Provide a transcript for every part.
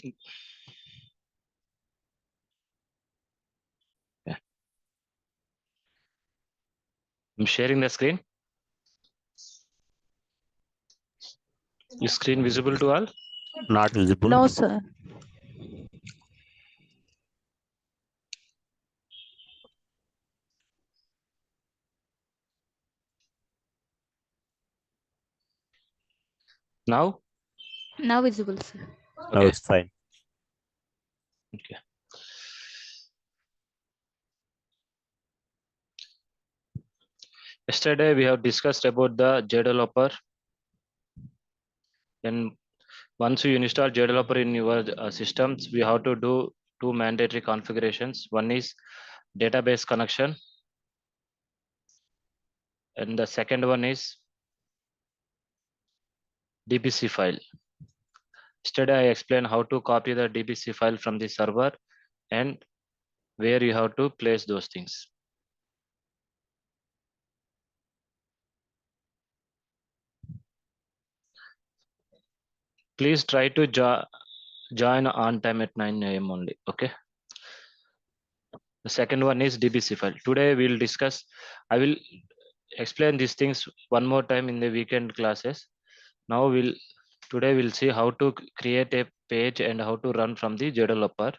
Yeah. I'm sharing the screen. Is screen visible to all? Not visible. No, sir. Now? Now visible, sir. Now Okay. it's fine. Okay. Yesterday we have discussed about the JDeveloper. Then once you install JDeveloper in your systems, we have to do two mandatory configurations. One is database connection, and the second one is DBC file. Yesterday I explained how to copy the DBC file from the server and where you have to place those things. Please try to join on time at 9 a.m. only. Okay. The second one is DBC file. Today we'll discuss. I will explain these things one more time in the weekend classes. Now today we'll see how to create a page and how to run from the JDeveloper.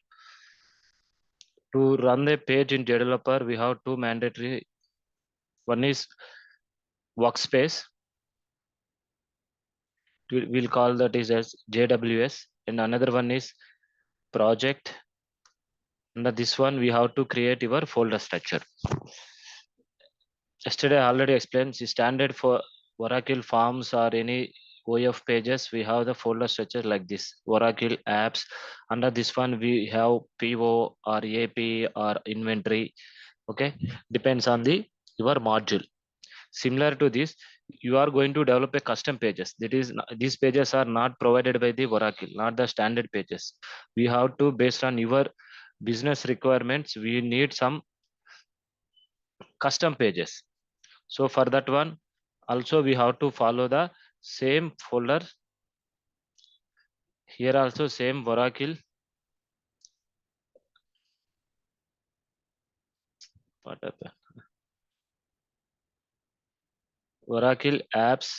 To run the page in JDeveloper, we have two mandatory. One is workspace. We'll call that is as JWS, and another one is project. And this one we have to create your folder structure. Yesterday I already explained the standard for Oracle forms or any OAF pages. We have the folder structure like this: Oracle apps. Under this one we have PO or AP or inventory. Okay, depends on the your module. Similar to this, you are going to develop a custom pages. That is, these pages are not provided by the Oracle, not the standard pages. We have to, based on your business requirements, we need some custom pages. So for that one, also we have to follow the same folder. Here also same Oracle. What happened? Oracle apps.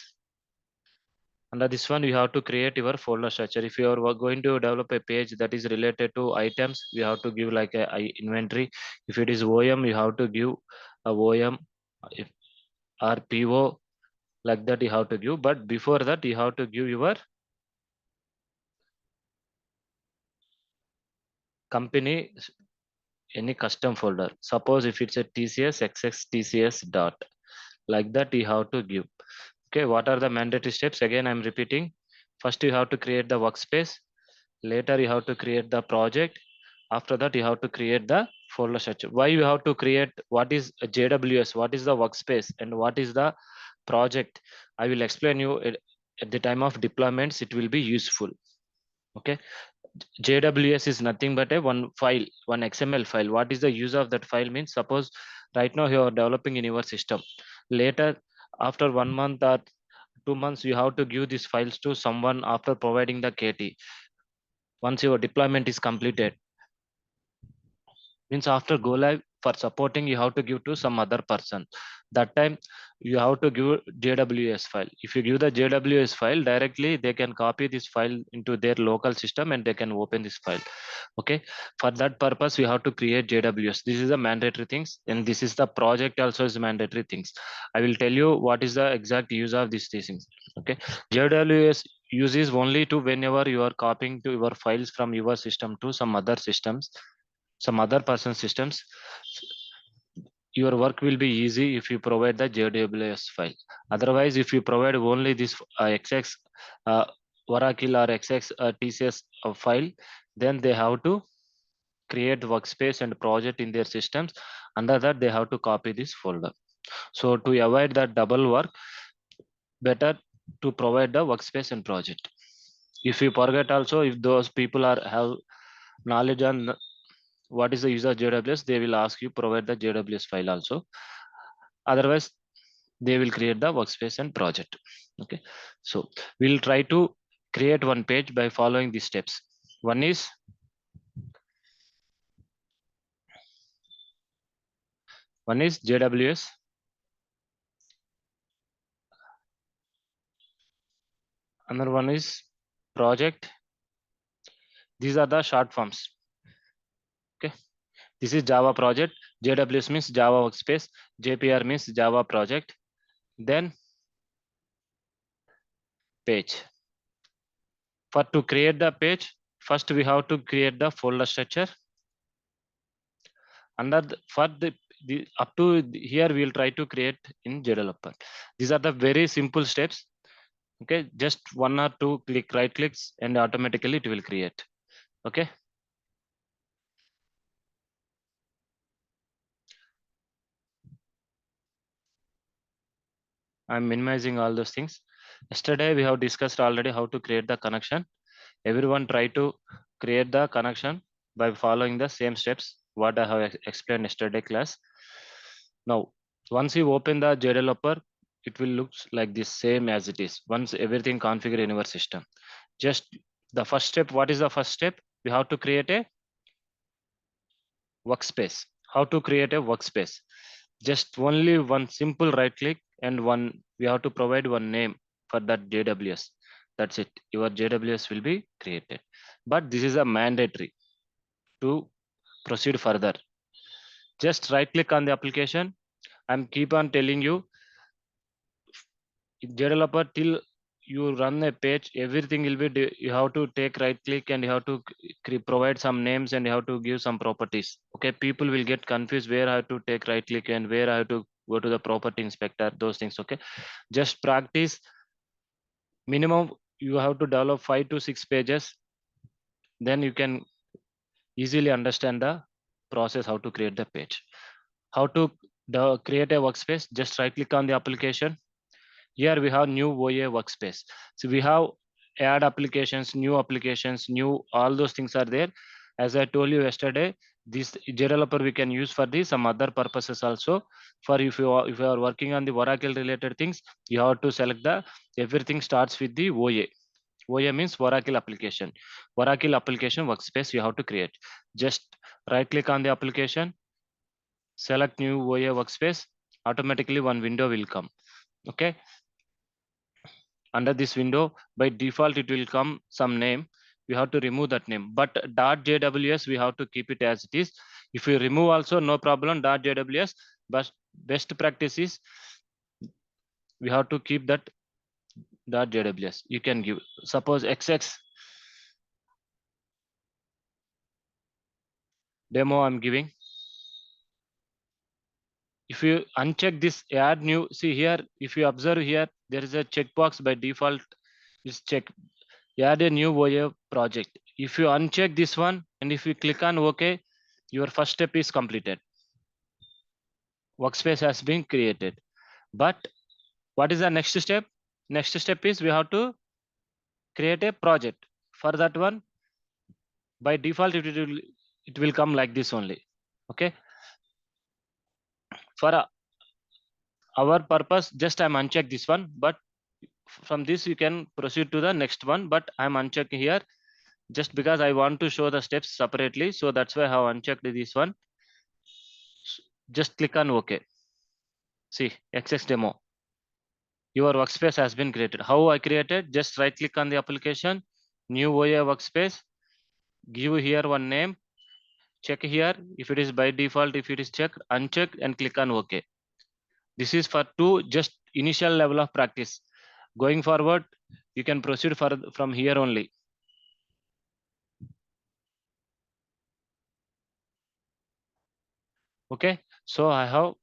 Under this one, you have to create your folder structure. If you are going to develop a page that is related to items, we have to give like a inventory. If it is OM, you have to give a OM. If or PO, like that you have to give. But before that, you have to give your company any custom folder. Suppose if it's a TCS XX TCS dot, like that you have to give. Okay, what are the mandatory steps? Again, I'm repeating. First, you have to create the workspace. Later, you have to create the project. After that, you have to create the folder structure. Why you have to create? What is a JWS? What is the workspace? And what is the project? I will explain you at the time of deployments. It will be useful. Okay. JWS is nothing but a one file, one XML file. What is the use of that file means? Suppose right now you are developing in your system. Later, after 1 month or 2 months, you have to give these files to someone after providing the KT. Once your deployment is completed, means after go live for supporting, you have to give to some other person. That time you have to give JWS file. If you give the JWS file directly, they can copy this file into their local system and they can open this file. Okay, for that purpose we have to create JWS. This is the mandatory things, and this is the project also is mandatory things. I will tell you what is the exact use of these things. Okay, JWS uses only to whenever you are copying to your files from your system to some other systems, some other person systems. Your work will be easy if you provide the JWS file. Otherwise, if you provide only this XX Oracle or XX TCS file, then they have to create workspace and project in their systems. Under that, they have to copy this folder. So to avoid that double work, better to provide the workspace and project. If you forget also, if those people are have knowledge on what is the use of JWS, they will ask you provide the JWS file also. Otherwise, they will create the workspace and project. Okay, so we'll try to create one page by following these steps. One is JWS. Another one is project. These are the short forms. Okay. This is Java project. JWS means Java workspace. JPR means Java project. Then page. For to create the page, first we have to create the folder structure. Under the up to here we will try to create in JDeveloper. These are the very simple steps. Okay, just one or two right clicks and automatically it will create. Okay. I'm minimizing all those things. Yesterday we have discussed already how to create the connection. Everyone try to create the connection by following the same steps what I have explained yesterday class. Now, once you open the JDeveloper, it will look like this same as it is. Once everything configured in your system, just the first step. What is the first step? We have to create a workspace. How to create a workspace? Just only one simple right click and we have to provide one name for that JWS. That's it. Your JWS will be created. But this is a mandatory to proceed further. Just right click on the application. I'm keep on telling you, JDeveloper till you run a page, everything will be, you have to take right click and you have to provide some names and you have to give some properties. Okay, people will get confused where I have to take right click and where I have to go to the property inspector, those things. Okay, just practice. Minimum you have to develop 5 to 6 pages, then you can easily understand the process how to create the page. How to create a workspace? Just right click on the application. Here we have new OA workspace. So we have add applications, new, all those things are there. As I told you yesterday, this JDeveloper we can use for some other purposes also. For if you are working on the Oracle related things, you have to select everything starts with the OA. OA means Oracle application. Oracle application workspace you have to create. Just right click on the application, select new OA workspace. Automatically one window will come. Okay. Under this window, by default, it will come some name. We have to remove that name, but .jws we have to keep it as it is. If you remove also, no problem, .jws, but best practice is we have to keep that .jws. You can give, suppose XX demo I'm giving. If you uncheck this add new, see here, if you observe here, there is a checkbox by default is check, add a new OA project. If you uncheck this one and if you click on OK, your first step is completed. Workspace has been created. But what is the next step? Next step is we have to create a project. For that one, by default, it will come like this only. Okay. For our purpose, just I'm uncheck this one, but from this you can proceed to the next one, but I'm unchecking here just because I want to show the steps separately. So that's why I have unchecked this one. Just click on OK. See, XX demo. Your workspace has been created. How I created? Just right click on the application, new OA workspace, give here one name, check here if it is by default, if it is checked, unchecked, and click on OK. This is for just initial level of practice. Going forward, you can proceed from here only. Okay, so I have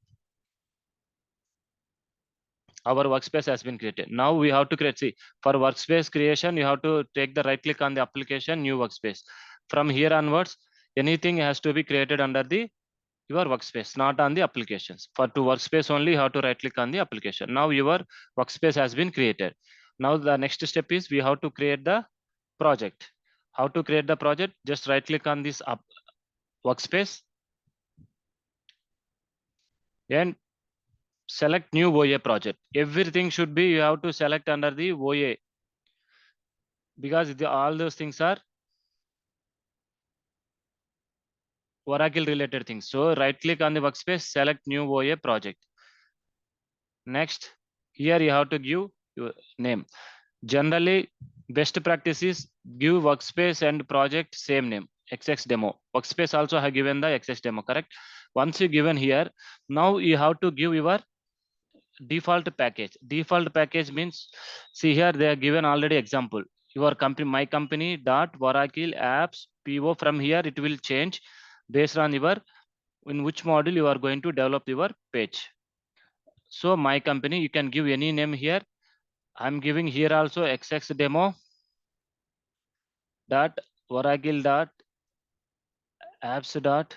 our workspace has been created. Now we have to create, see, for workspace creation, you have to take the right click on the application, new workspace. From here onwards, anything has to be created under your workspace, not on the applications. For to workspace only, you have to right click on the application. Now your workspace has been created. Now the next step is we have to create the project. How to create the project? Just right click on this workspace and select new OA project. Everything should be, you have to select under the OA, because all those things are Oracle related things. So right click on the workspace, select new OA project. Next, here you have to give your name. Generally, best practice is give workspace and project same name, XX demo. Workspace also have given the XX demo, correct? Once you given here, now you have to give your default package. Default package means, see here they are given already example. Your company, my company dot Oracle apps PO. From here it will change based on your in which module you are going to develop your page. So my company, you can give any name here. I'm giving here also XX demo dot Oracle dot apps dot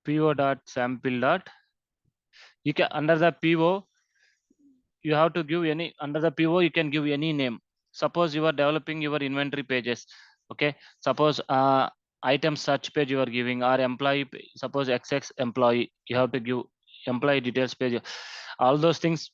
PO dot sample dot. You can under the PO you have to give any under the PO you can give any name. Suppose you are developing your inventory pages. Okay. Suppose item search page you are giving or employee. Suppose XX employee you have to give employee details page. All those things.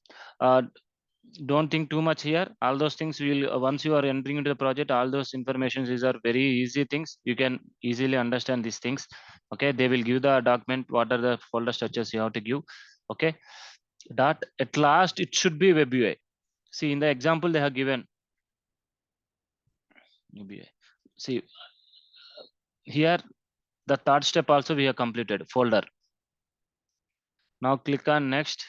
Don't think too much here. All those things will once you are entering into the project, all those informations these are very easy things. You can easily understand these things. Okay, they will give the document what are the folder structures you have to give. Okay, that at last it should be web UI. See in the example they have given UBI. See here the third step also we have completed folder. Now click on next.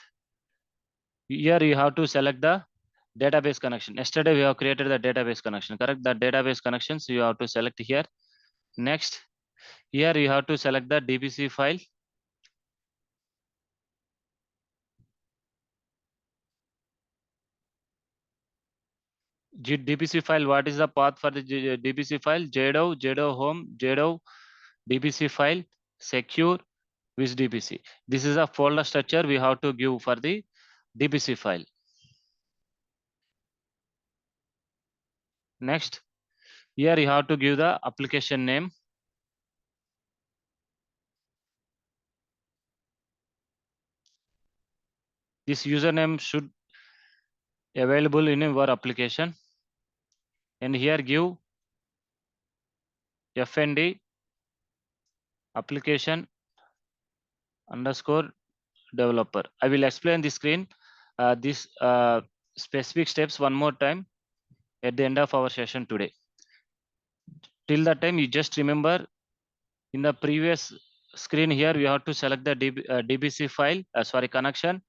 Here you have to select the database connection. Yesterday we have created the database connection, correct? The database connections you have to select here. Next, here you have to select the DBC file. DBC file, what is the path for the DBC file? JDO home, JDO DBC file, secure with DBC. This is a folder structure we have to give for the DBC file. Next, here you have to give the application name. This username should available in your application. And here give FND application underscore developer. I will explain the screen, this specific steps one more time at the end of our session today. Till that time, you just remember in the previous screen here, we have to select the DBC file, sorry, connection.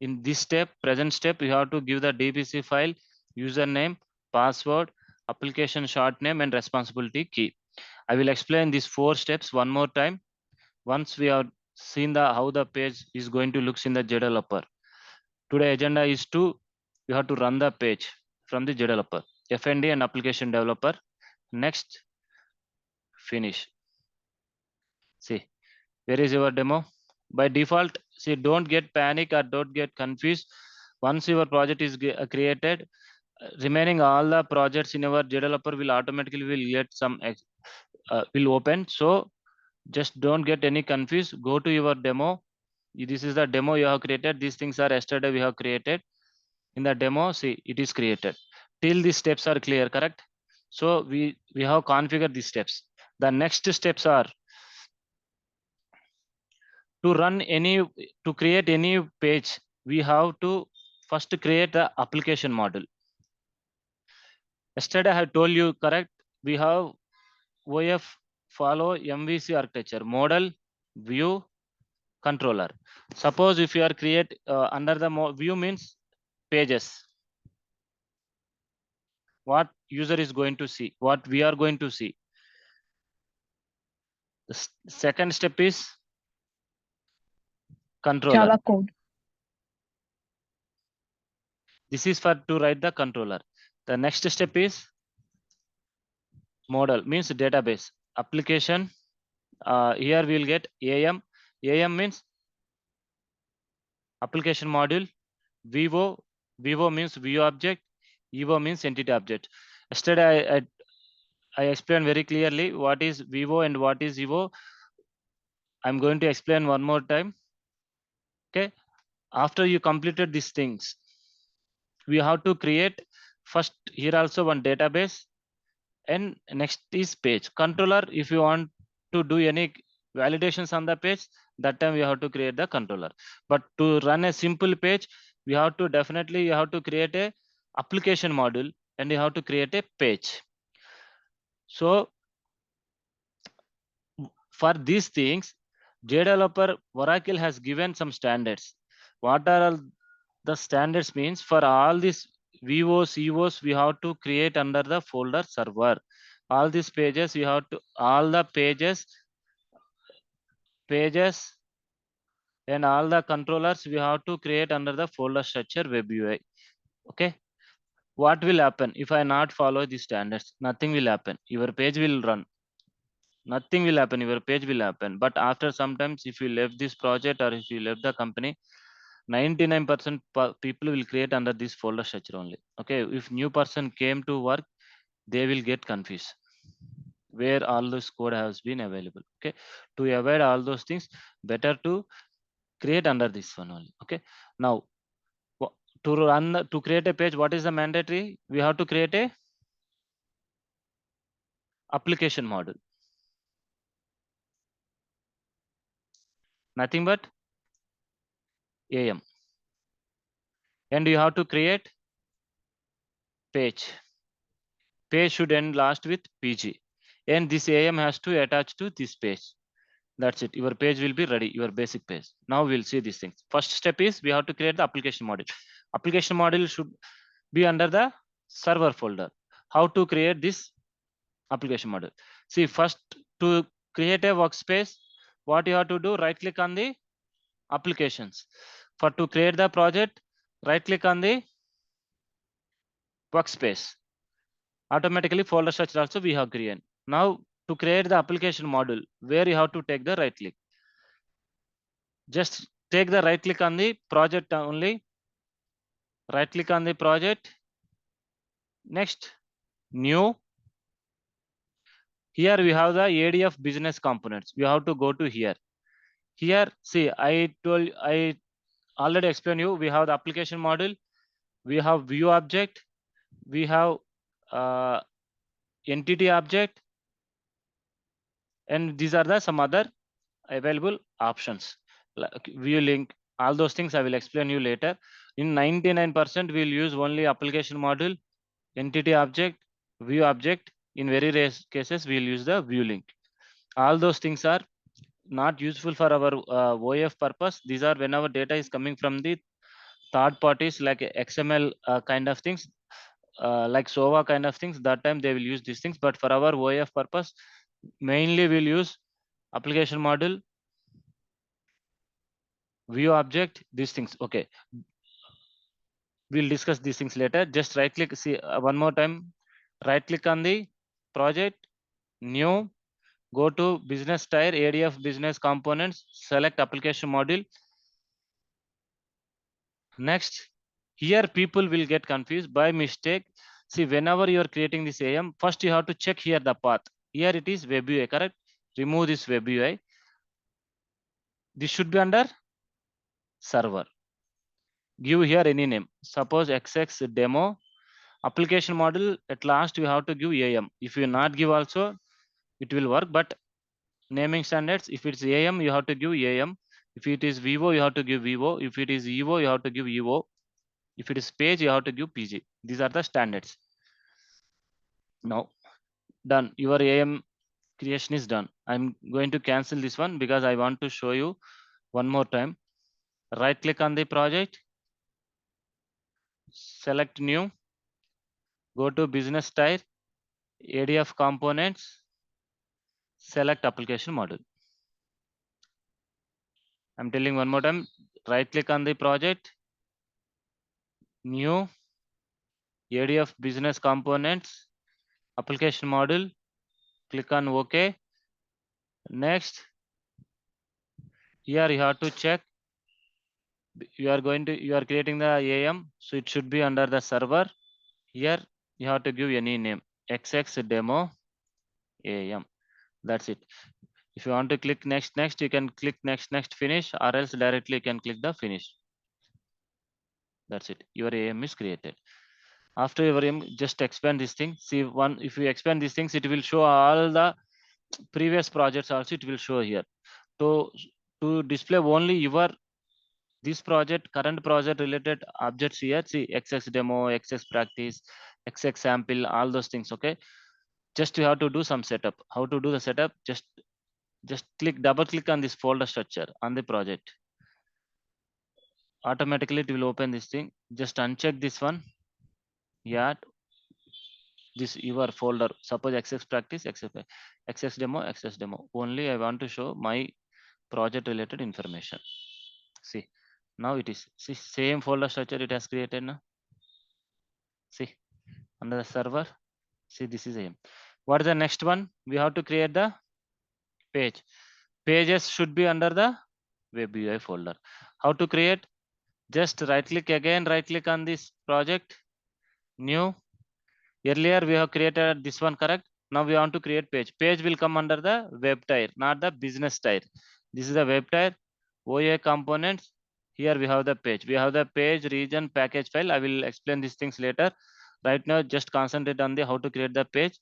In this step, present step, you have to give the DBC file, username, password, application short name, and responsibility key. I will explain these 4 steps one more time. Once we have seen the how the page is going to looks in the developer. Today agenda is to you have to run the page from the developer, FND and application developer. Next, finish. See, where is your demo? By default, see, don't get panic or don't get confused. Once your project is created, remaining all the projects in our developer will automatically will get some will open. So just don't get any confused. Go to your demo. This is the demo you have created. These things are yesterday we have created. In the demo, see, it is created. Till these steps are clear, correct? So we have configured these steps. The next steps are to run any, to create any page, we have to first create the application model. Yesterday I have told you, correct? We have OAF follow MVC architecture, model, view, controller. Suppose if you are create under the view means pages, what user is going to see, what we are going to see. The second step is controller. Java code. This is for to write the controller. The next step is model, means database. Application, here we will get AM. AM means application module. Vivo means view object. Evo means entity object. Yesterday I explained very clearly what is Vivo and what is Evo. I'm going to explain one more time. Okay. After you completed these things, we have to create first here also one database. And next is page controller. If you want to do any validations on the page, that time you have to create the controller. But to run a simple page, we have to definitely you have to create a application module and you have to create a page. So for these things, JDeveloper Oracle has given some standards. What are all the standards means? For all these VOs, EOs, we have to create under the folder server. All these pages, we have to, all the pages and all the controllers, we have to create under the folder structure web UI. Okay. What will happen if I not follow the standards? Nothing will happen. Your page will run. Nothing will happen. Your page will happen. But after sometimes, if you left this project or if you left the company, 99% people will create under this folder structure only. Okay. If new person came to work, they will get confused where all this code has been available. Okay. To avoid all those things, better to create under this one only. Okay. Now to run to create a page, what is the mandatory? We have to create a application model. Nothing but AM. And you have to create page. Page should end last with PG. And this AM has to attach to this page. That's it. Your page will be ready, your basic page. Now we'll see these things. First step is we have to create the application model. Application model should be under the server folder. How to create this application model? See, first to create a workspace, what you have to do, right click on the applications. For to create the project, right click on the workspace. Automatically folder structure also we have created. Now to create the application model, where you have to take the right click. Just take the right click on the project only. Right click on the project. Next, new. Here we have the ADF business components. We have to go to here. Here, see, I already explained you. We have the application model. We have view object. We have entity object. And these are the some other available options like view link. All those things I will explain you later. In 99% we'll use only application module, entity object, view object. In very rare cases we'll use the view link. All those things are not useful for our OAF purpose. These are when our data is coming from the third parties like XML kind of things, like SOA kind of things. That time they will use these things. But for our OAF purpose, mainly we'll use application model, view object, these things. Okay, we'll discuss these things later. Just right click, see one more time, right click on the project, new, go to business tier, ADF business components, select application module. Next, here people will get confused by mistake. See, whenever you are creating this AM, first you have to check here the path. Here it is web UI, correct? Remove this web UI. This should be under server. Give here any name. Suppose XX demo. Application model, at last you have to give AM. If you not give also, it will work. But naming standards, if it's AM, you have to give AM. If it is Vivo, you have to give Vivo. If it is Evo, you have to give Evo. If it is page, you have to give PG. These are the standards. Now, done. Your AM creation is done. I'm going to cancel this one because I want to show you one more time. Right click on the project, select new, go to business tier, ADF components, select application model. I'm telling one more time, right click on the project, new, ADF business components, application model, click on OK. Next, here you have to check. You are creating the AM, so it should be under the server. Here you have to give any name, XX demo AM. That's it. If you want to click next, you can click next, finish, or else directly you can click the finish. That's it. Your AM is created. After your just expand this thing. See, one, if you expand these things, it will show all the previous projects also, it will show here. To display only your this project, current project related objects here. See, xx demo, xx practice, xx sample, all those things. Okay, just you have to do some setup. How to do the setup? Just double click on this folder structure on the project. Automatically it will open this thing. Just uncheck this one. Yeah, this your folder. Suppose xx practice, xx demo, xx demo. Only I want to show my project related information. See, now it is, see, same folder structure it has created now. See, under the server. See, this is aim. What is the next one? We have to create the page. Pages should be under the web UI folder. How to create? Just right click again, right click on this project, new. Earlier we have created this one, correct? Now we want to create page. Page will come under the web tier, not the business tier. This is the web tier. OA components. Here we have the page. We have the page region package file. I will explain these things later. Right now, just concentrate on the how to create the page.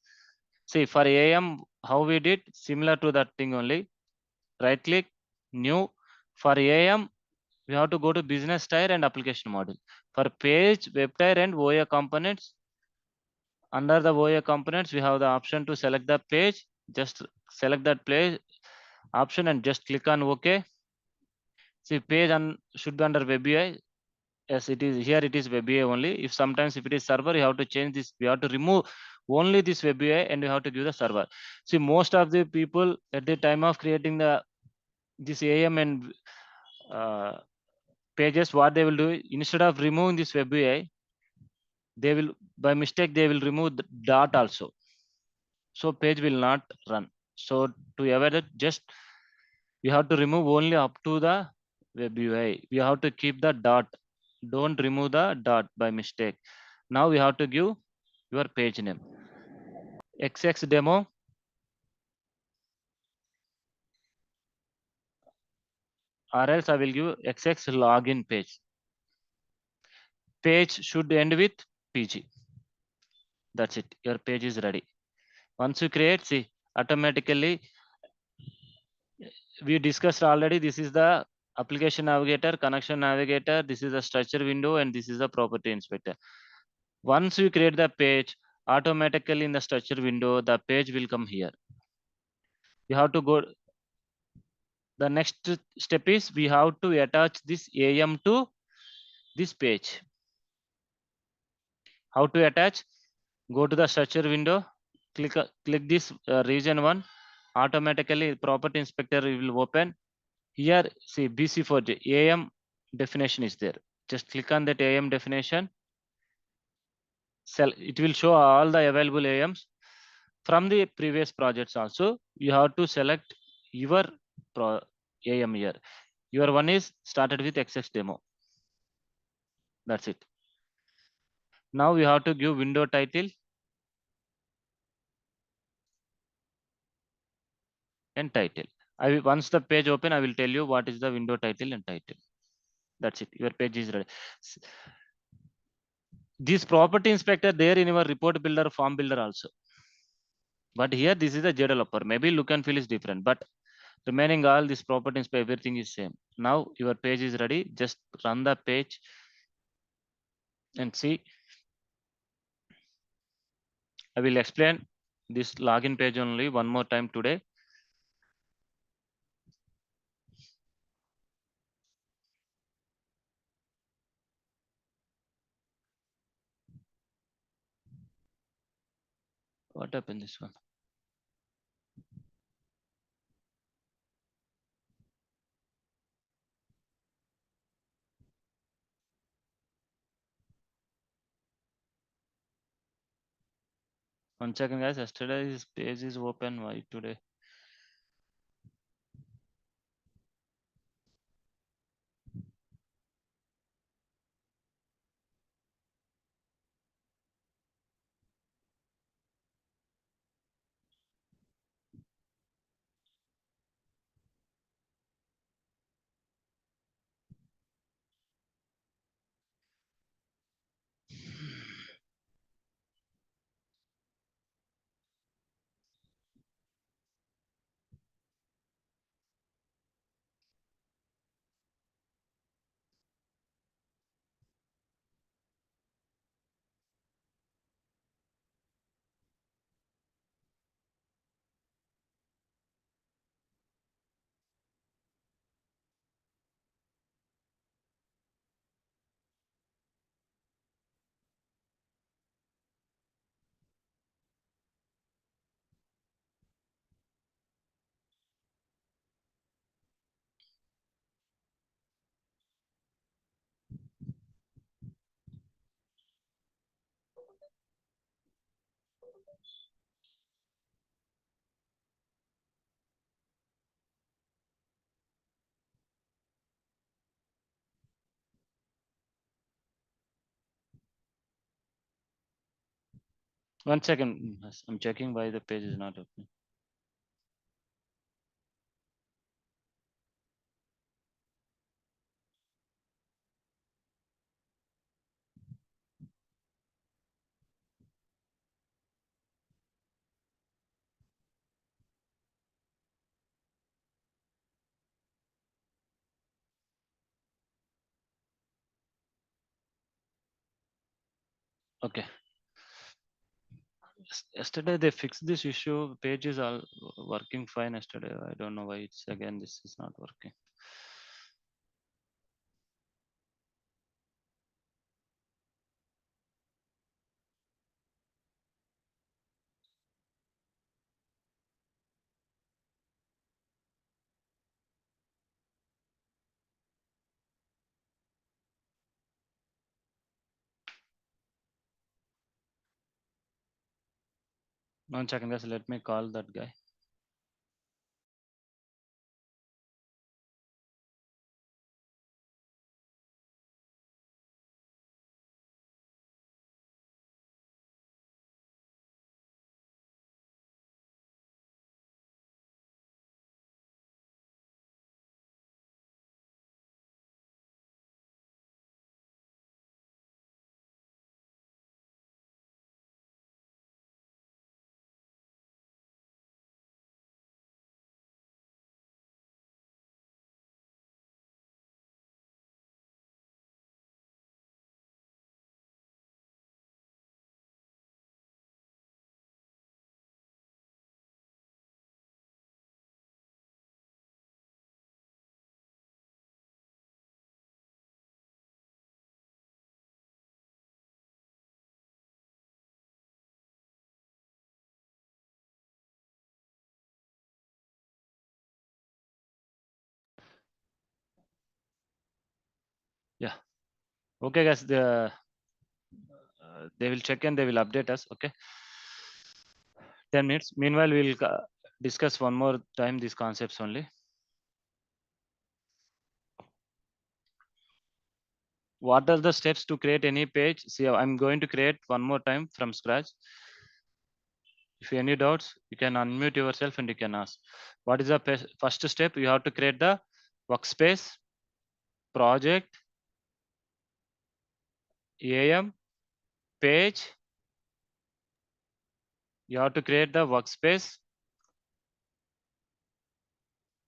See, for AM, how we did similar to that thing only. Right click, new. For AM, we have to go to business tier and application module. For page, web tier and OA components, under the OA components, we have the option to select the page. Just select that page option and just click on OK. See, page should be under web UI. Yes, it is here. It is web UI only. If sometimes if it is server, you have to change this. We have to remove only this web UI and you have to give the server. See, most of the people at the time of creating the this AM and pages, what they will do, instead of removing this web UI, they will, by mistake, they will remove the dot also. So page will not run. So to avoid it, just you have to remove only up to the web UI. We have to keep the dot. Don't remove the dot by mistake. Now we have to give your page name. XX demo, or else I will give XX login page. Page should end with PG. That's it. Your page is ready. Once you create, see, automatically we discussed already. This is the application navigator, connection navigator. This is the structure window, and this is the property inspector. Once you create the page, automatically in the structure window, the page will come here. You have to go. The next step is we have to attach this AM to this page. How to attach? Go to the structure window, click this region one. Automatically property inspector will open. Here, see, BC4J AM definition is there. Just click on that AM definition. It will show all the available AMs from the previous projects. Also, you have to select your AM here. Your one is started with XX demo. That's it. Now you have to give window title and title. Once the page open, I will tell you what is the window title and title. That's it. Your page is ready. This property inspector there in your report builder, form builder also. But here this is a developer. Maybe look and feel is different, but remaining all this property inspector, everything is same. Now your page is ready. Just run the page and see. I will explain this login page only one more time today. What happened this one? One second, guys. Yesterday's page is open. Why today? 1 second. I'm checking why the page is not opening. Okay. Yesterday they fixed this issue. Page is all working fine yesterday. I don't know why it's again this is not working. One second, guys. Let me call that guy. Yeah. Okay, guys. They will check and they will update us. Okay. 10 minutes. Meanwhile, we'll discuss one more time these concepts only. What are the steps to create any page? See, I'm going to create one more time from scratch. If you any doubts, you can unmute yourself and you can ask. What is the first step? You have to create the workspace, project, AM, page. You have to create the workspace,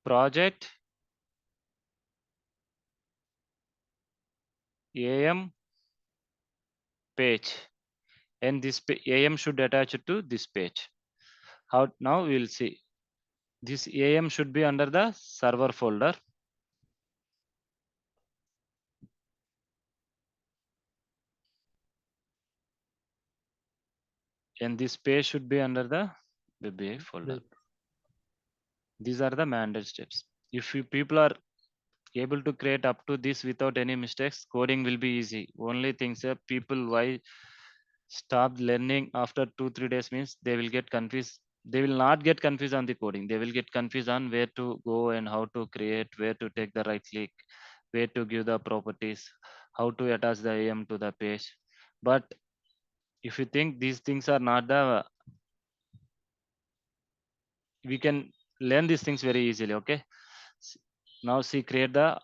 project, AM, page, and this AM should attach it to this page. How now we'll see. This AM should be under the server folder. And this page should be under the BBA folder. These are the mandate steps. If you people are able to create up to this without any mistakes, coding will be easy. Only things that people why stop learning after 2-3 days means they will get confused. They will not get confused on the coding. They will get confused on where to go and how to create, where to take the right click, where to give the properties, how to attach the AM to the page. But if you think these things are not the, we can learn these things very easily. Okay. Now see, create the,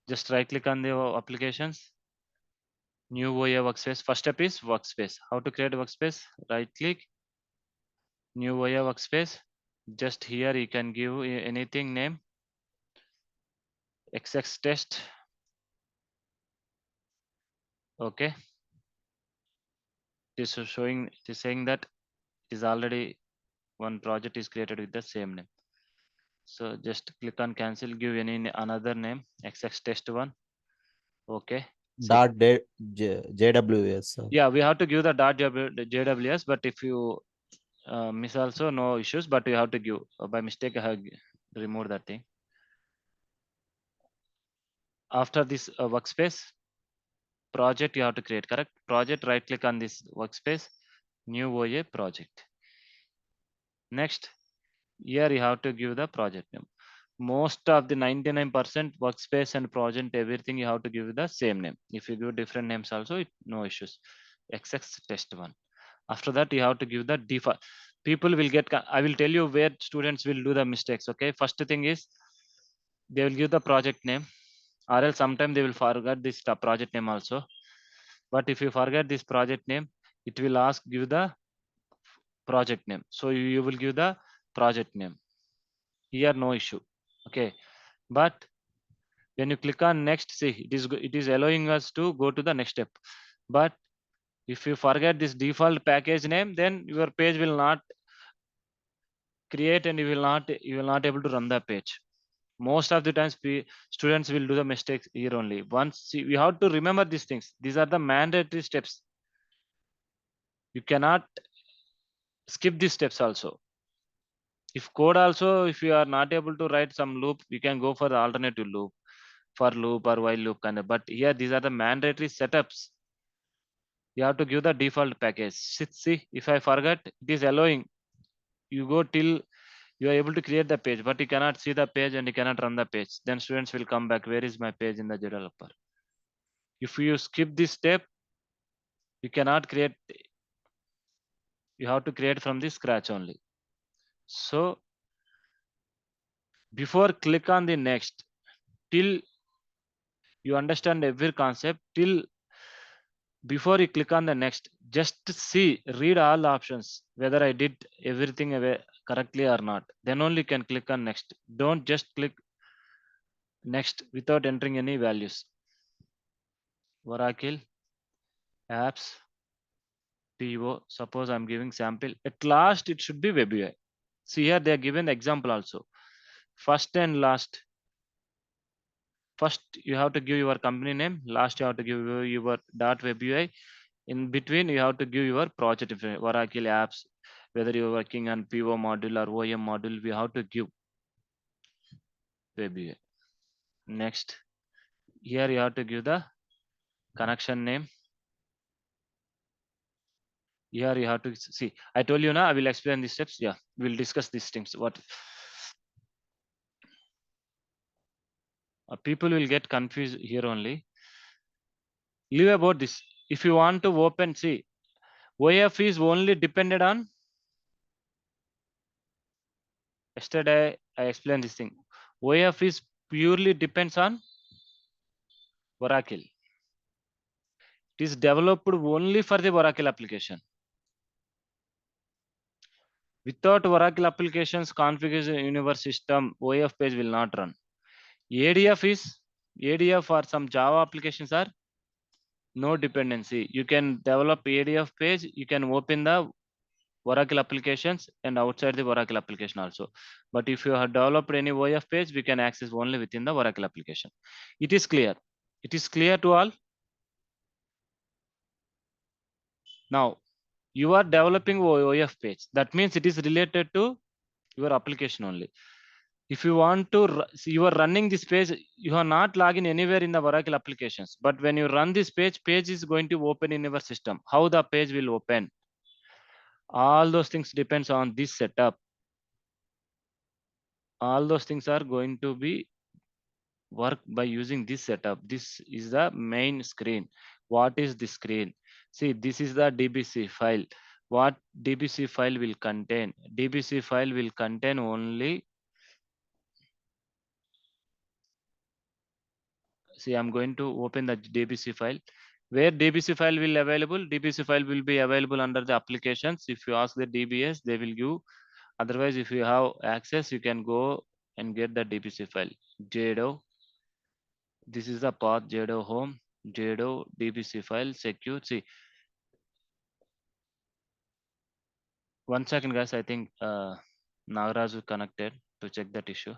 just right click on the applications, new OA workspace. First step is workspace. How to create a workspace? Right click, new OA workspace. Just here you can give anything name, XX test. Okay. This is showing, it is saying that it is already one project is created with the same name. So just click on cancel, give any another name, XX test one. Okay. See, JWS. yeah, we have to give the JWS, but if you miss also no issues, but you have to give. By mistake I have removed that thing. After this workspace project you have to create, correct? Project, right click on this workspace, new OA project. Next, here you have to give the project name. Most of the 99% workspace and project, everything you have to give the same name. If you give different names also, no issues. XX test one. After that, you have to give the default. People will get, I will tell you where students will do the mistakes. Okay. First thing is they will give the project name, or else sometime they will forget this project name also. But if you forget this project name, it will ask give the project name. So you will give the project name. Here, no issue. Okay. But when you click on next, see, it is allowing us to go to the next step. But if you forget this default package name, then your page will not create and you will not able to run the page. Most of the times students will do the mistakes here only. Once you have to remember these things. These are the mandatory steps. You cannot skip these steps also. If code also, if you are not able to write some loop, you can go for the alternative loop, for loop or while loop kind of. But here these are the mandatory setups. You have to give the default package. See, if I forget, it is allowing you go till you are able to create the page, but you cannot see the page and you cannot run the page. Then students will come back. Where is my page in the developer? If you skip this step, you cannot create. You have to create from the scratch only. So before click on the next, till you understand every concept, till before you click on the next, just see, read all the options, whether I did everything correctly or not. Then only you can click on next. Don't just click next without entering any values. Oracle apps PO. Suppose I'm giving sample. At last, it should be web UI. See here, they are given the example also. First and last. First, you have to give your company name. Last, you have to give your .web UI. In between, you have to give your project information. Oracle apps, whether you're working on PO module or OEM module, we have to give web UI. Next, here you have to give the connection name. Here you have to see. I told you now. I will explain the steps. Yeah, we'll discuss these things. What people will get confused here only. Leave about this. If you want to open, see, OAF is only dependent on. Yesterday I explained this thing. OAF is purely depends on Oracle. It is developed only for the Oracle application. Without Oracle applications configuration universe system, OAF page will not run. ADF for some Java applications are no dependency. You can develop ADF page. You can open the Oracle applications and outside the Oracle application also. But if you have developed any OAF page, we can access only within the Oracle application. It is clear. It is clear to all. Now, you are developing OAF page. That means it is related to your application only. If you want to, you are running this page, you are not logging anywhere in the Oracle applications. But when you run this page is going to open in your system. How the page will open? All those things depends on this setup. All those things are going to be work by using this setup. This is the main screen. What is the screen? See, this is the DBC file. What DBC file will contain? DBC file will contain only. See, I'm going to open the DBC file. Where DBC file will available? DBC file will be available under the applications. If you ask the DBS, they will give. Otherwise, if you have access, you can go and get the DBC file. JDO. This is the path JDO home. JDO DBC file secure. See, 1 second, guys. I think Nagaraj is connected to check that issue.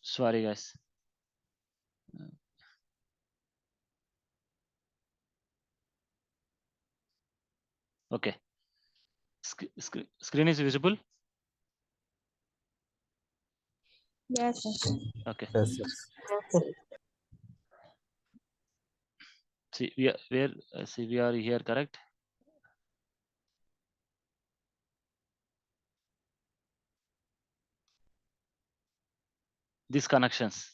Sorry, guys. Okay. Screen is visible. Yes. Okay. Yes, yes. See, we are where? See, we are here, correct? These connections.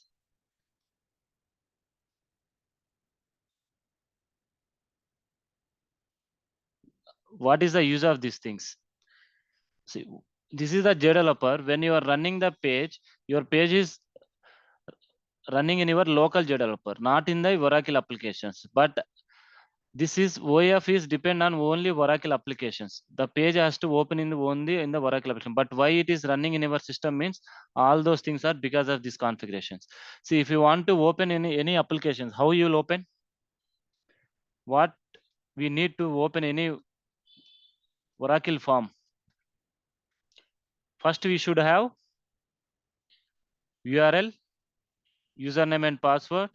What is the use of these things? See, this is the JDeveloper. When you are running the page, your page is running in your local JDeveloper, not in the Oracle applications. But this is OAF is depend on only Oracle applications. The page has to open in only in the Oracle application. But why it is running in your system means all those things are because of these configurations. See, if you want to open any applications, how you will open? What we need to open any Oracle form? First, we should have URL, username and password,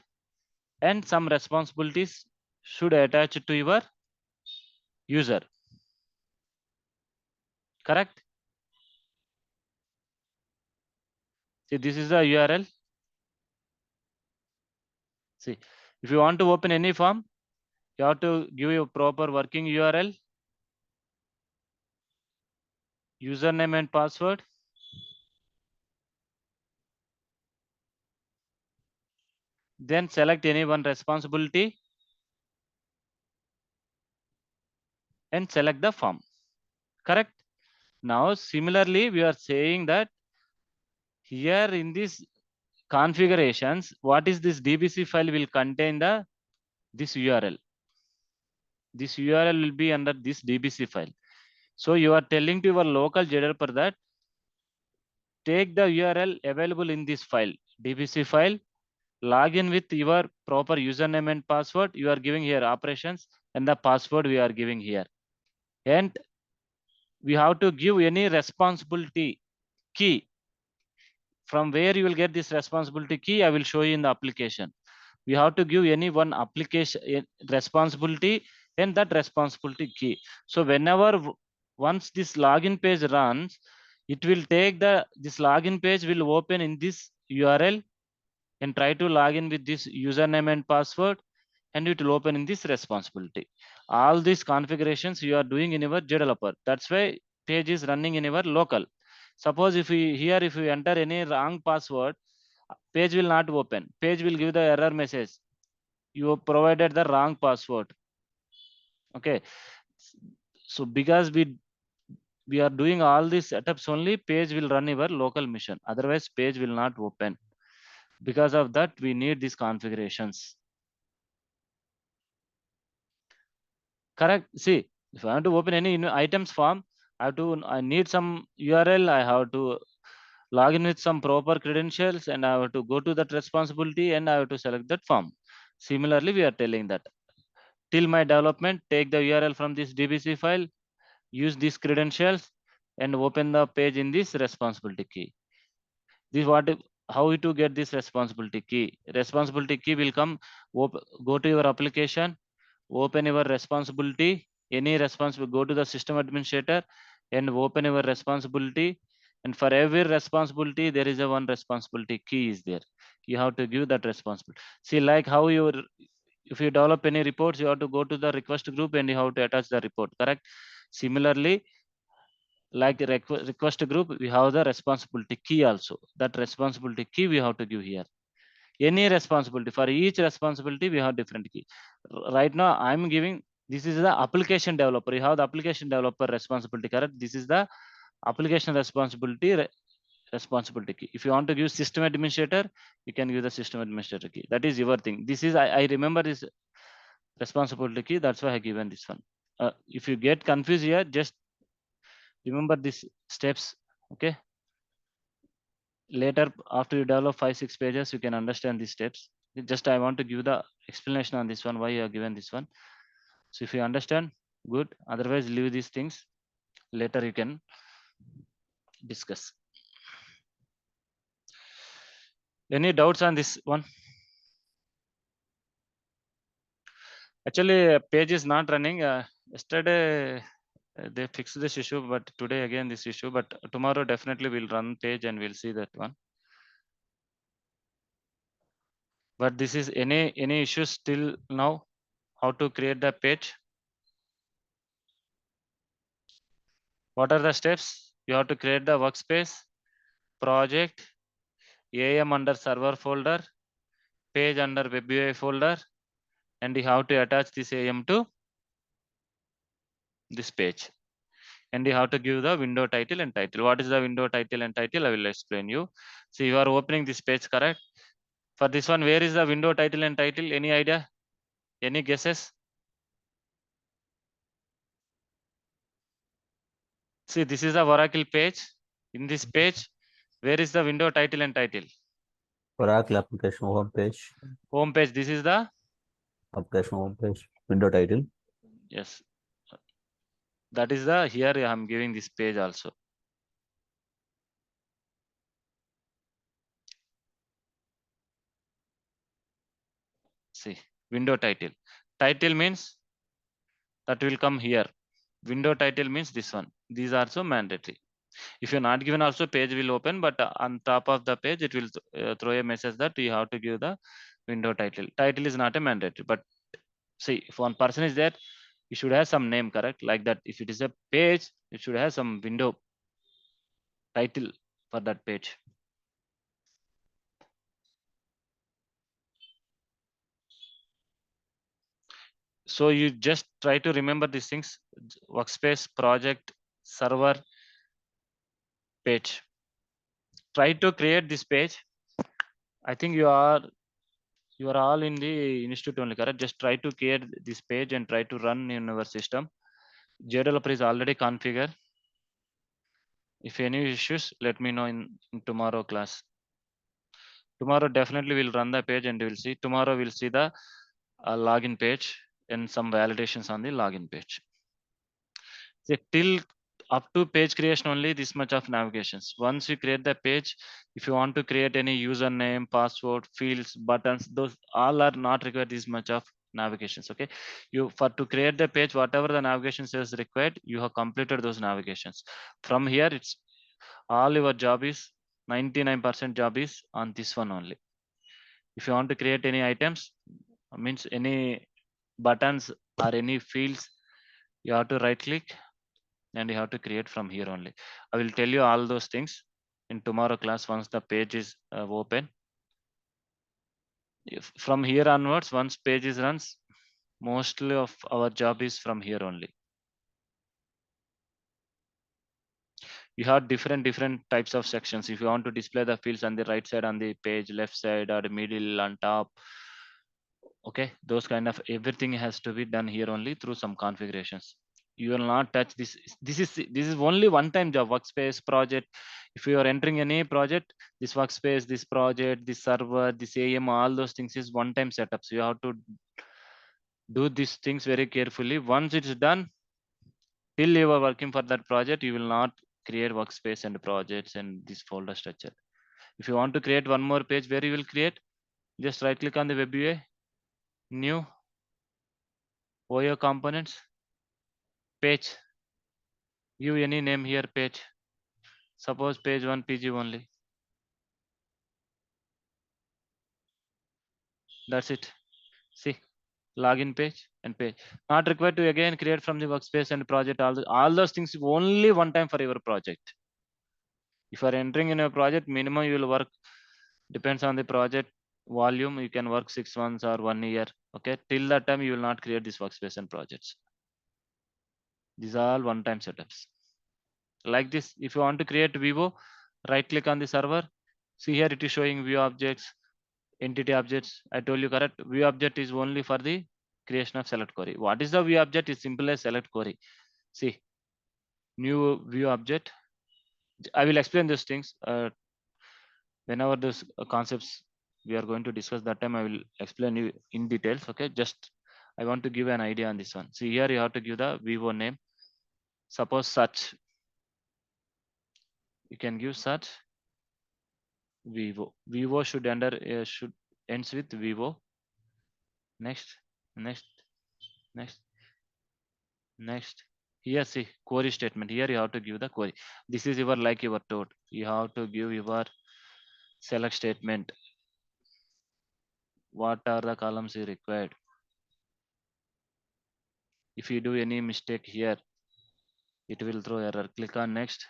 and some responsibilities should attach to your user. Correct? See, this is the URL. See, if you want to open any form, you have to give a proper working URL, username and password. Then select any one responsibility and select the form. Correct? Now, similarly, we are saying that here in this configurations, what is this DBC file will contain this URL. This URL will be under this DBC file. So you are telling to your local developer that take the URL available in this file, DBC file, log in with your proper username and password. You are giving here operations and the password we are giving here. And we have to give any responsibility key. From where you will get this responsibility key, I will show you in the application. We have to give any one application responsibility and that responsibility key. So whenever once this login page runs, it will take this login page will open in this URL and try to log in with this username and password, and it will open in this responsibility. All these configurations you are doing in your JDeveloper. That's why page is running in your local. Suppose if we enter any wrong password, page will not open. Page will give the error message. You provided the wrong password. Okay. So because we are doing all these setups only, page will run your local machine. Otherwise, page will not open. Because of that, we need these configurations. Correct. See, if I want to open any items form, I need some URL. I have to log in with some proper credentials, and I have to go to that responsibility, and I have to select that form. Similarly, we are telling that till my development, take the URL from this DBC file, use these credentials, and open the page in this responsibility key. This how to get this responsibility key. Responsibility key will come. Go to your application, open your responsibility, any responsibility, go to the system administrator and open your responsibility. And for every responsibility, there is a one responsibility key is there. You have to give that responsibility. See, like how if you develop any reports, you have to go to the request group and you have to attach the report, correct? Similarly, like the request group, we have the responsibility key also. That responsibility key we have to give here. Any responsibility, for each responsibility we have different key. Right now I'm giving, this is the application developer. You have the application developer responsibility, correct? This is the application responsibility key. If you want to give system administrator, you can give the system administrator key. That is your thing. This is I remember this responsibility key, that's why I given this one. If you get confused here, just remember these steps. Okay, later after you develop 5-6 pages, you can understand these steps. Just I want to give the explanation on this one, why you are given this one. So if you understand, good. Otherwise, leave these things. Later you can discuss. Any doubts on this one? Actually, page is not running. Yesterday they fixed this issue, but today again this issue. But tomorrow definitely we'll run page and we'll see that one. But this is any issues still now? How to create the page? What are the steps? You have to create the workspace, project, AM under server folder, page under web UI folder, and you have to attach this AM to this page. And you have to give the window title and title. What is the window title and title? I will explain you. See, you are opening this page, correct? For this one, where is the window title and title? Any idea? Any guesses? See, this is the Oracle page. In this page, where is the window title and title? Oracle application home page. Home page. This is the Application home page. Window title. yes. That is the here I am giving this page also. See, window title. Title means that will come here. Window title means this one. These are also mandatory. If you're not given also, page will open, but on top of the page it will throw a message that you have to give the window title. Title is not a mandatory, but see, if one person is there, you should have some name, correct? Like that, if it is a page, it should have some window title for that page. So you just try to remember these things: workspace, project, server, page. Try to create this page. I think you are all in the institute only, correct? Just try to create this page and try to run in our system. JDeveloper is already configured. If any issues, let me know in tomorrow class. Tomorrow definitely we'll run the page and we'll see. Tomorrow we'll see the login page and some validations on the login page. So till up to page creation only this much of navigations. Once you create the page, if you want to create any username, password, fields, buttons, those all are not required this much of navigations. Okay, you for to create the page, whatever the navigations is required, you have completed those navigations. From here, it's all your job is 99% job is on this one only. If you want to create any items, means any buttons or any fields, you have to right click and you have to create from here only. I will tell you all those things in tomorrow class once the page is open. If from here onwards, once page is runs, mostly of our job is from here only. You have different types of sections. If you want to display the fields on the right side on the page, left side or the middle, on top, okay, those kind of everything has to be done here only through some configurations. You will not touch this. This is only one time job. Workspace, project. If you are entering any project, this workspace, this project, this server, this AM, all those things is one time setup. So you have to do these things very carefully. Once it's done, till you are working for that project, you will not create workspace and projects and this folder structure. If you want to create one more page, where you will create, just right click on the web UI, new OAF components, page. Give any name here, page. Suppose page 1 PG only. That's it. See, login page and page. Not required to again create from the workspace and project. All those things only one time for your project. If you are entering in a project, minimum you will work, depends on the project volume. You can work 6 months or 1 year. Okay, till that time you will not create this workspace and projects. These are all one time setups. Like this, if you want to create Vivo, right click on the server. See here it is showing view objects, entity objects. I told you, correct? View object is only for the creation of select query. What is the view object? Is simple as select query. See, new view object. I will explain these things whenever those concepts we are going to discuss. That time I will explain you in details. Okay, just I want to give an idea on this one. See here you have to give the Vivo name. Suppose search. You can give search. Vivo. Vivo should ends with Vivo. Next, next, next, next. Here see query statement. Here you have to give the query. This is your like your toad. You have to give your select statement. What are the columns you required? If you do any mistake here, it will throw error. Click on next.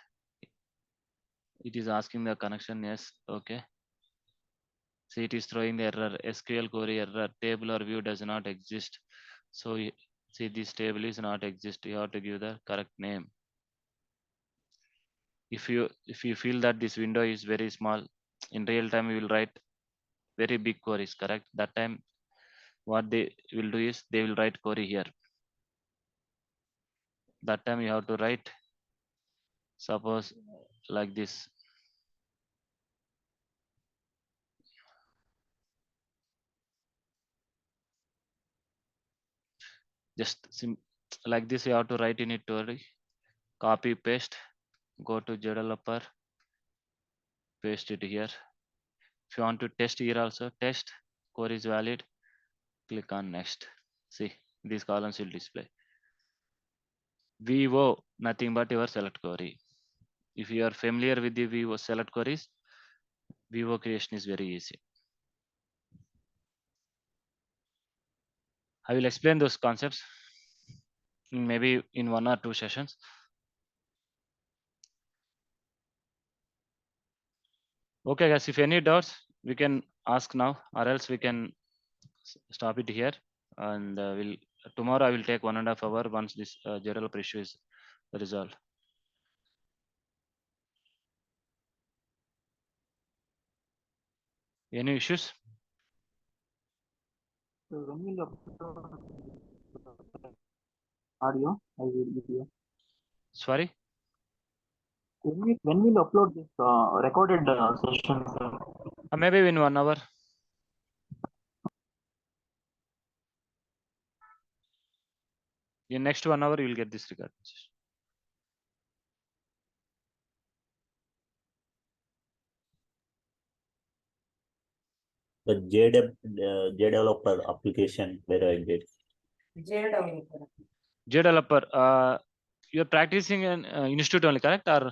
It is asking the connection. Yes, okay. See, it is throwing the error. SQL query error. Table or view does not exist. So see, this table is not exist. You have to give the correct name. If you feel that this window is very small, in real time you will write very big queries. Correct. That time, what they will do is they will write query here. That time you have to write. Suppose like this. Just like this you have to write in it to copy paste, go to developer, paste it here. If you want to test here also, test query is valid, click on next. See, these columns will display. VO, nothing but your select query. If you are familiar with the VO select queries, VO creation is very easy. I will explain those concepts maybe in 1 or 2 sessions. Okay guys, if any doubts we can ask now, or else we can stop it here, and tomorrow I will take 1.5 hours once this general issue is resolved. Any issues? So when will upload audio? I will video. Sorry? When will upload this recorded session? Maybe in 1 hour. In next 1 hour you will get this recording. The J developer application where I did. JDeveloper, you're practicing in institute only, correct? Or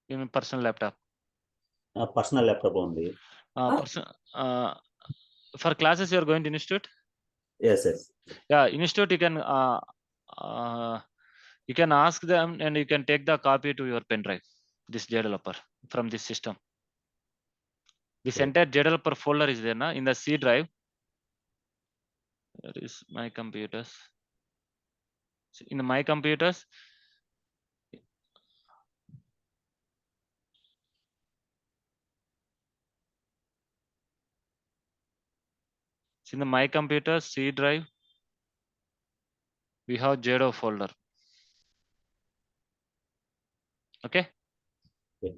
in personal laptop? Personal laptop only. For classes you're going to institute? Yes, yes. Yeah, institute you can ask them and you can take the copy to your pen drive, this JDeveloper from this system. This Okay. entire JDeveloper folder is there in the C drive. There is my computers. In the my computers, in the my computers C drive, we have JDO folder. Okay. Okay.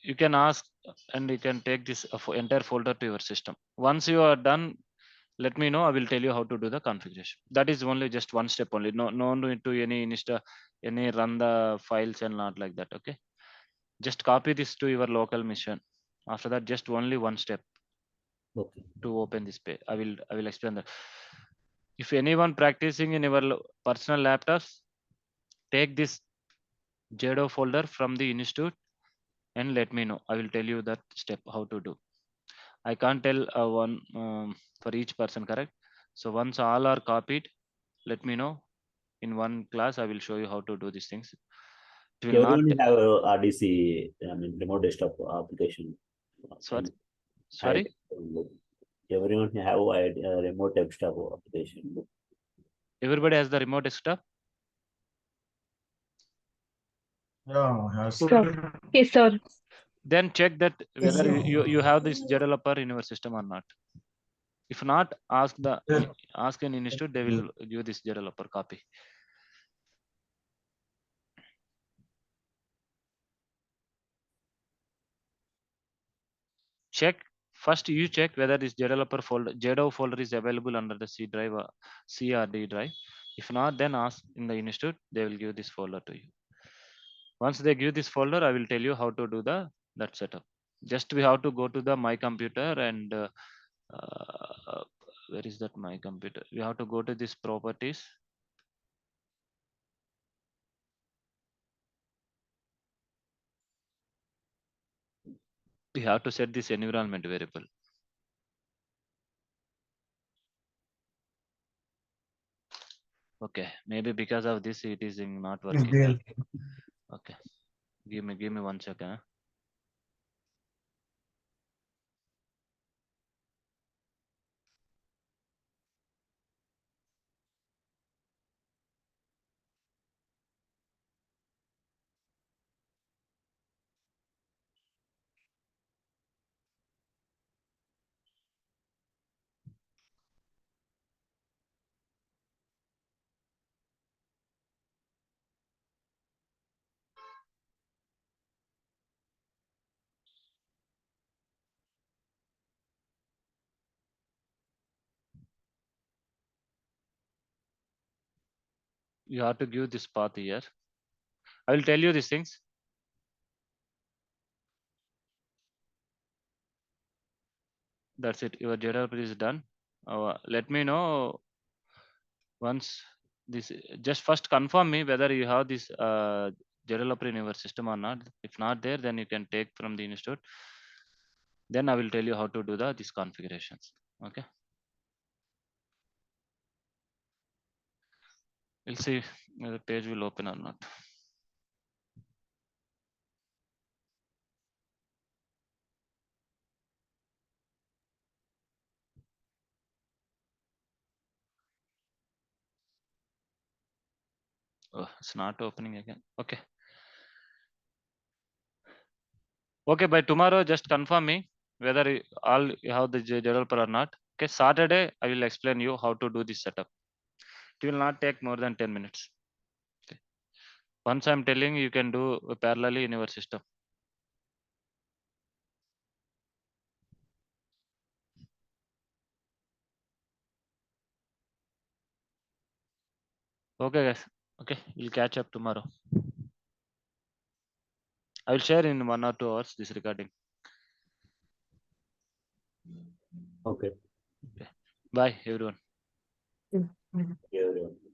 You can ask and you can take this entire folder to your system. Once you are done, let me know. I will tell you how to do the configuration. That is only just one step only. No need to any run the files and not like that. Okay. Just copy this to your local machine. After that, just only one step. Okay. To open this page. I will explain that. If anyone practicing in your personal laptops, take this JDO folder from the institute and let me know. I will tell you that step how to do. I can't tell one for each person, correct? So once all are copied, let me know. In one class, I will show you how to do these things. It will not. Everyone have a RDC, remote desktop application. Sorry. Everyone have a remote desktop application. Everybody has the remote desktop. Yeah, Yes, sir. Then check that whether you have this developer in your system or not. If not, ask an institute. They will give this developer copy. Check first. You check whether this developer folder, JDO folder, is available under the C drive, C or D drive. If not, then ask in the institute. They will give this folder to you. Once they give this folder, I will tell you how to do that setup. Just we have to go to the my computer and where is that my computer? We have to go to this properties. We have to set this environment variable. Okay, maybe because of this it is not working. Real. Okay, give me 1 second. Huh? You have to give this path here. I will tell you these things. That's it. Your developer is done. Let me know once this. Just first confirm me whether you have this developer in your system or not. If not there, then you can take from the institute. Then I will tell you how to do these configurations. Okay. We'll see whether the page will open or not. Oh, it's not opening again. Okay. Okay, by tomorrow, just confirm me whether all you have the developer or not. Okay, Saturday, I will explain you how to do this setup. It will not take more than 10 minutes. Okay. Once I'm telling you can do parallelly in your system. Okay, guys. Okay, we'll catch up tomorrow. I will share in 1 or 2 hours this recording. Okay. Bye, everyone. Yeah, yeah.